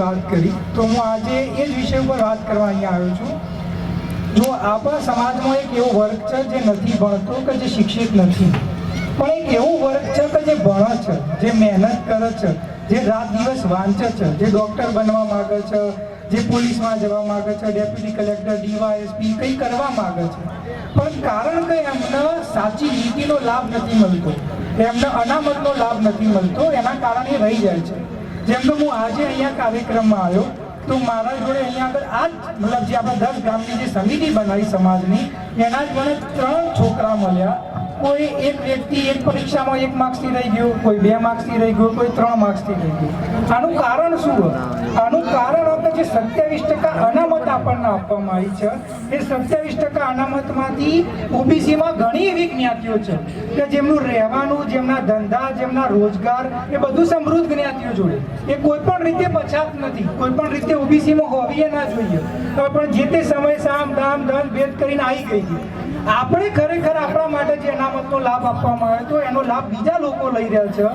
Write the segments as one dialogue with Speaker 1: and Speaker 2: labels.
Speaker 1: વાત કરી તો હું આજે એ જ વિષય ઉપર વાત કરવા અહીંયા આવ્યો છું. જો આપણા સમાજમાં એક એવો વર્ગ છે જે નથી ભણતો કે જે શિક્ષિત નથી, પણ એક એવું વર્ગ છે કે જે ભણે છે, જે મહેનત કરે છે, જે રાત દિવસ વાંચે છે, જે ડૉક્ટર બનવા માગે છે, જે પોલીસમાં જવા માગે છે, ડેપ્યુટી કલેક્ટર, ડીવાયએસપી કંઈ કરવા માગે છે, પણ કારણ કે એમને સાચી નીતિનો લાભ નથી મળતો, એમને અનામતનો લાભ નથી મળતો, એના કારણે રહી જાય છે. જેમ કે હું આજે અહીંયા કાર્યક્રમમાં આવ્યો તો મારા જોડે અહીંયા આગળ આ જ મતલબ જે આપણે 10 ગામની જે સમિતિ બનાવી સમાજની, એના જ મને 3 છોકરા મળ્યા. કોઈ એક વ્યક્તિ એક પરીક્ષામાં 1 માર્ક્સથી રહી ગયો, કોઈ 2 માર્ક્સથી રહી ગયો, કોઈ 3 માર્ક્સથી રહી ગયો. આનું કારણ શું? આનું કારણ આપણે જે 27% અનામત આપણને આપવામાં આવી છે, એ 27% અનામતમાંથી ઓબીસીમાં ઘણી એવી જ્ઞાતિઓ છે કે જેમનું રહેવાનું, જેમના ધંધા, જેમના રોજગાર એ બધું સમૃદ્ધ જ્ઞાતિઓ જોડે, એ કોઈ પણ રીતે પછાત નથી, કોઈ પણ રીતે ઓબીસીમાં હોવી ના જોઈએ, પણ જે તે સમય સામ દામ દંડ ભેદ કરીને આવી ગઈ છે. આપણે ખરેખર આપણા માટે જે અનામતનો લાભ આપવામાં આવે તો એનો લાભ બીજા લોકો લઈ રહ્યા છે,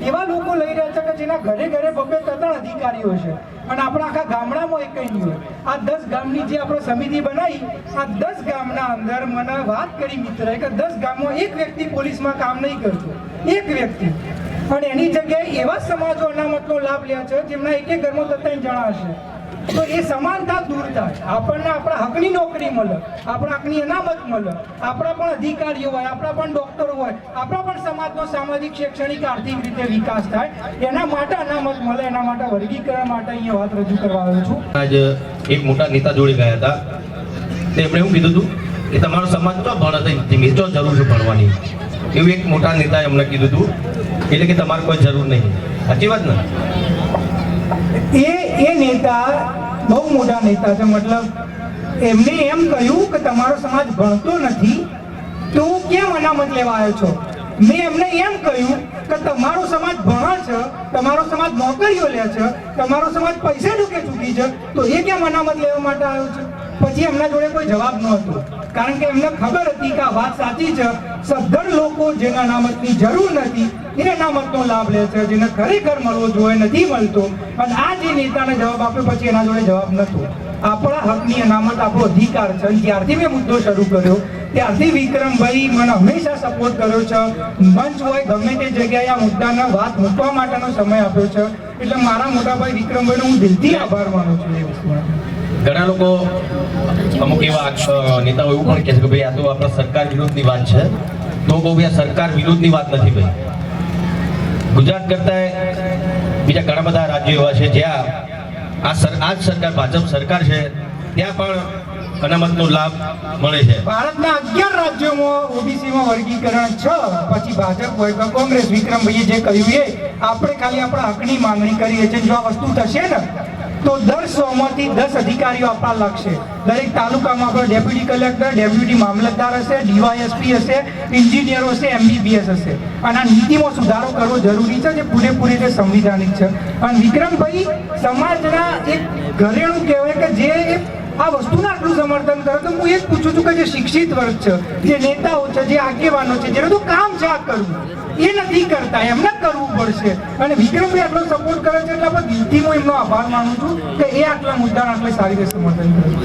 Speaker 1: એવા લોકો લઈ રહ્યા છે કે જેના ઘરે ઘરે 2-3 અધિકારીઓ છે અને આપણા આખા ગામડામાં એક નહીં હોય. આ 10 ગામની જે આપણે સમિતિ બનાવી, આ 10 ગામના અંદર મને વાત કરી મિત્રએ કે 10 ગામમાં એક વ્યક્તિ પોલીસમાં કામ નહીં કરતો, એક વ્યક્તિ, અને એની જગ્યાએ એવા સમાજો અનામતનો લાભ લે છે જેમના એક ઘરમાં 3 જણા હશે. તો એ સમાનતા દૂર થાય, આપણને આપણા હકની નોકરી મળે, આપણા હકની અનામત મળે, આપણા પણ અધિકારીઓ હોય, આપણા પણ ડોક્ટરો હોય, આપણા પણ સમાજનો સામાજિક, શૈક્ષણિક, આર્થિક રીતે વિકાસ થાય, એના માટે અનામત મળે, એના માટે વર્ગીકરણ માટે અહીંયા વાત રજૂ કરવા આવ્યો છું.
Speaker 2: આજે એક મોટા નેતા જોડે ગયા હતા, તેમણે એવું કીધું હતું કે તમારો સમાજ તો ભણે તો જરૂર છે ભણવાની, એવું એક મોટા નેતાએ અમને કીધું હતું, એટલે કે તમારે કોઈ જરૂર નહીં. સાચી વાત ને?
Speaker 1: એ નેતા બહુ મોટા નેતા છે, મતલબ એમને એમ કહ્યું કે તમારો સમાજ ભણતો નથી તો કેમ અનામત લેવા આવ્યો છો? મેં એમને એમ કહ્યું કે તમારો સમાજ ભણે છે, તમારો સમાજ નોકરીઓ લે છે, તમારો સમાજ પૈસા ડૂકે ચૂકી છે, તો એ કેમ અનામત લેવા માટે આવ્યો છે? પછી એમના જોડે કોઈ જવાબ ન હતો, કારણ કે એમને ખબર હતી કે આ વાત સાચી છે. સદ્ધર લોકો જેને અનામતની જરૂર નથી એ અનામતનો લાભ લે છે, જેને ખરેખર મળવો જોઈએ નથી મળતો. અને આ જે નેતાને જવાબ આપ્યો પછી એના જોડે જવાબ નહોતો. આપણા હકની અનામત આપણો અધિકાર છે. જ્યારથી મેં મુદ્દો શરૂ કર્યો ત્યારથી વિક્રમભાઈ મને હંમેશા સપોર્ટ કર્યો છે, મંચ હોય ગમે તે જગ્યાએ આ મુદ્દાને વાત મૂકવા માટેનો સમય આપ્યો છે, એટલે મારા મોટાભાઈ વિક્રમભાઈનો હું દિલથી આભાર માનું છું. એ વસ્તુ
Speaker 2: ઘણા લોકો અમુક એવા નેતાઓ એવું પણ કહે છે કે ભાઈ આ તો આપણા સરકાર વિરોધની વાત છે, તો બહુ આ સરકાર વિરોધની વાત નથી. ભાઈ ગુજરાત કરતા બીજા ઘણા બધા રાજ્યો એવા છે જ્યાં આ જ સરકાર, ભાજપ સરકાર છે, ત્યાં પણ અનામતનો લાભ મળે છે.
Speaker 1: ભારતના 11 રાજ્યોમાં ઓબીસીમાં વર્ગીકરણ છે, પછી ભાજપ હોય કે કોંગ્રેસ. વિક્રમભાઈએ જે કહ્યું એ આપણે ખાલી આપણા હકની માંગણી કરીએ છીએ. જો આ વસ્તુ થશે ને તો 100માંથી 10 અધિકારીઓ આપણા લાગશે. દરેક તાલુકામાં આપણે ડેપ્યુટી કલેક્ટર, ડેપ્યુટી મામલતદાર હશે, ડીવાયએસપી હશે, એન્જિનિયરો હશે, એમબીબીએસ હશે. અને આ નીતિમાં સુધારો કરવો જરૂરી છે, જે પૂરેપૂરી રીતે સંવિધાનિક છે. અને વિક્રમભાઈ સમાજના એક ઘરેણું કહેવાય કે જે આ વસ્તુને આટલું સમર્થન કરે. તો હું એ જ પૂછું છું કે જે શિક્ષિત વર્ગ છે, જે નેતાઓ છે, જે આગેવાનો છે, જેનું તો કામ છે આ કરવું, એ નથી કરતા, એમને કરવું પડશે. અને વિક્રમભાઈ આટલો સપોર્ટ કરે છે એટલે આપણે દિલથી હું એમનો આભાર માનું છું કે એ આટલા મુદ્દાને આટલી સારી રીતે સમર્થન કરે છે.